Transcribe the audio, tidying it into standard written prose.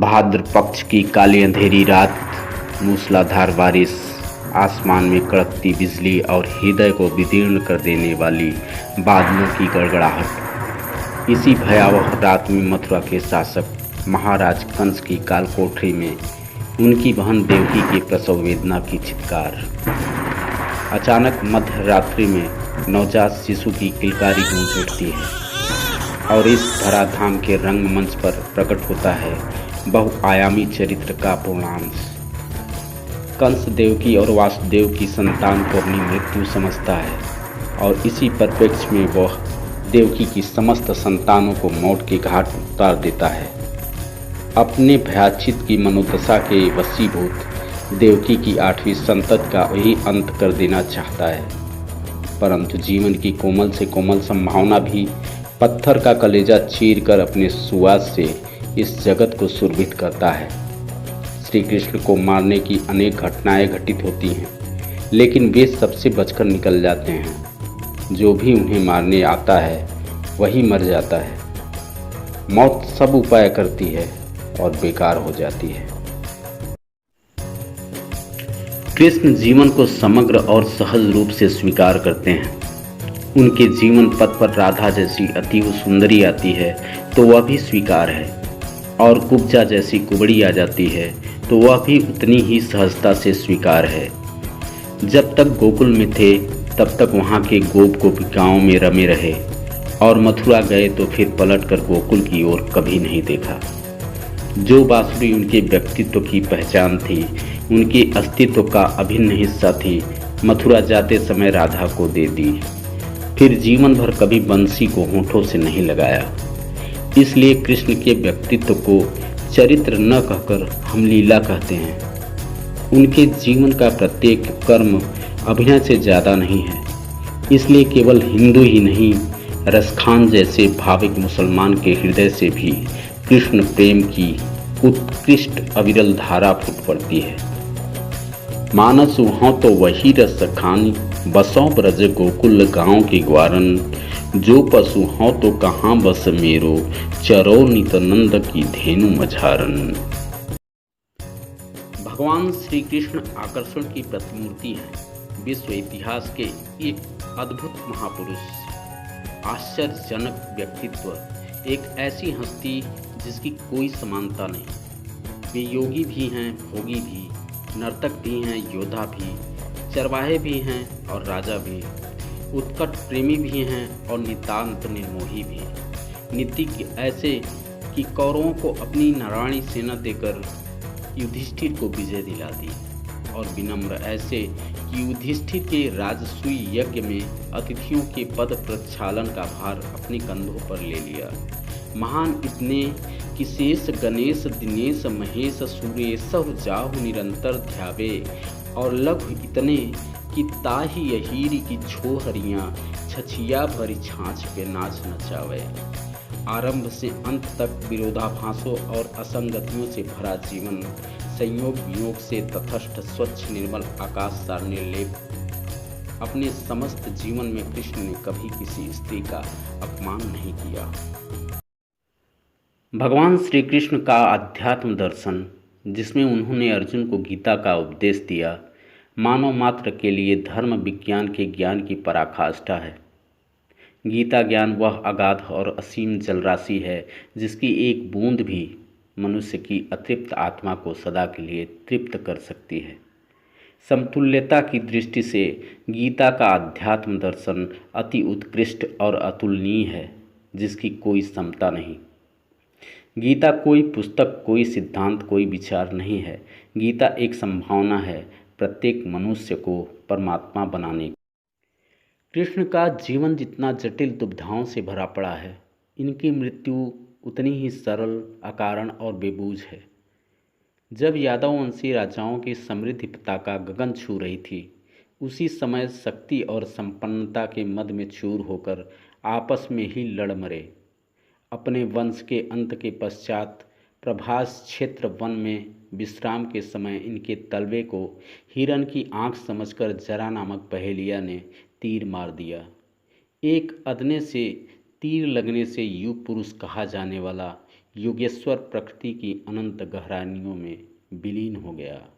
भाद्र पक्ष की काली अंधेरी रात, मूसलाधार बारिश, आसमान में कड़कती बिजली और हृदय को विदीर्ण कर देने वाली बादलों की गड़गड़ाहट। इसी भयावह रात में मथुरा के शासक महाराज कंस की काल कोठरी में उनकी बहन देवकी के प्रसव वेदना की चित्कार। अचानक मध्य रात्रि में नवजात शिशु की किलकारी गूंज उठती है और इस धराधाम के रंगमंच पर प्रकट होता है बहुआयामी चरित्र का पूर्णांश। कंस देवकी और वासुदेव की संतान को अपनी मृत्यु समझता है और इसी परिप्रेक्ष्य में वह देवकी की समस्त संतानों को मौत के घाट उतार देता है। अपने भयाचित की मनोदशा के वशीभूत देवकी की 8वीं संतति का वही अंत कर देना चाहता है, परंतु जीवन की कोमल से कोमल संभावना भी पत्थर का कलेजा चीर कर अपने सुवास से इस जगत को सुरभित करता है। श्री कृष्ण को मारने की अनेक घटनाएं घटित होती हैं, लेकिन वे सबसे बचकर निकल जाते हैं। जो भी उन्हें मारने आता है वही मर जाता है। मौत सब उपाय करती है और बेकार हो जाती है। कृष्ण जीवन को समग्र और सहज रूप से स्वीकार करते हैं। उनके जीवन पथ पर राधा जैसी अतीव सुंदरी आती है तो वह भी स्वीकार है, और कुब्जा जैसी कुबड़ी आ जाती है तो वह भी उतनी ही सहजता से स्वीकार है। जब तक गोकुल में थे तब तक वहाँ के गोप गोपिकाओं में रमे रहे, और मथुरा गए तो फिर पलटकर गोकुल की ओर कभी नहीं देखा। जो बांसुरी उनके व्यक्तित्व की पहचान थी, उनके अस्तित्व का अभिन्न हिस्सा थी, मथुरा जाते समय राधा को दे दी। फिर जीवन भर कभी बंसी को होठों से नहीं लगाया। इसलिए कृष्ण के व्यक्तित्व को चरित्र न कहकर हम लीला कहते हैं। उनके जीवन का प्रत्येक कर्म अभिनय से ज़्यादा नहीं है। इसलिए केवल हिंदू ही नहीं, रसखान जैसे भाविक मुसलमान के हृदय से भी कृष्ण प्रेम की उत्कृष्ट अविरल धारा फूट पड़ती है। मानस हों तो वही रस खानी, बसों ब्रज गोकुल गाँव के ग्वारन, जो पशु हों तो कहाँ बस मेरो, चरो नित्यानंद की धेनु मझारन। भगवान श्री कृष्ण आकर्षण की प्रतिमूर्ति हैं। विश्व इतिहास के एक अद्भुत महापुरुष, आश्चर्यजनक व्यक्तित्व, एक ऐसी हस्ती जिसकी कोई समानता नहीं। वे योगी भी हैं, भोगी भी, नर्तक भी हैं, योद्धा भी, चरवाहे भी हैं और राजा भी, उत्कट प्रेमी भी हैं और नितांत निर्मोही भी। नीतिज्ञ ऐसे कि कौरवों को अपनी नारायणी सेना देकर युधिष्ठिर को विजय दिला दी, और विनम्र ऐसे कि युधिष्ठिर के राजसूय यज्ञ में अतिथियों के पद प्रक्षालन का भार अपने कंधों पर ले लिया। महान इतने कि शेष गणेश दिनेश महेश सुरेश जाहु निरंतर ध्यावे, और लघु इतने कि ताही यहीरी की छोहरियाँ छछिया भरी छाछ पे नाच नचावे। आरंभ से अंत तक विरोधाभासों और असंगतियों से भरा जीवन, संयोग वियोग से तटस्थ स्वच्छ निर्मल आकाश सा निर्लेप। अपने समस्त जीवन में कृष्ण ने कभी किसी स्त्री का अपमान नहीं किया। भगवान श्री कृष्ण का अध्यात्म दर्शन, जिसमें उन्होंने अर्जुन को गीता का उपदेश दिया, मानव मात्र के लिए धर्म विज्ञान के ज्ञान की पराकाष्ठा है। गीता ज्ञान वह अगाध और असीम जलराशि है जिसकी एक बूंद भी मनुष्य की अतृप्त आत्मा को सदा के लिए तृप्त कर सकती है। समतुल्यता की दृष्टि से गीता का अध्यात्म दर्शन अति उत्कृष्ट और अतुलनीय है, जिसकी कोई समता नहीं। गीता कोई पुस्तक, कोई सिद्धांत, कोई विचार नहीं है। गीता एक संभावना है प्रत्येक मनुष्य को परमात्मा बनाने। कृष्ण का जीवन जितना जटिल दुविधाओं से भरा पड़ा है, इनकी मृत्यु उतनी ही सरल, अकारण और बेबूझ है। जब यादववंशी राजाओं की समृद्धि पताका गगन छू रही थी, उसी समय शक्ति और संपन्नता के मद में चूर होकर आपस में ही लड़ मरे। अपने वंश के अंत के पश्चात प्रभास क्षेत्र वन में विश्राम के समय इनके तलवे को हिरन की आंख समझकर जरा नामक पहेलिया ने तीर मार दिया। एक अदने से तीर लगने से युग पुरुष कहा जाने वाला योगेश्वर प्रकृति की अनंत गहराइयों में विलीन हो गया।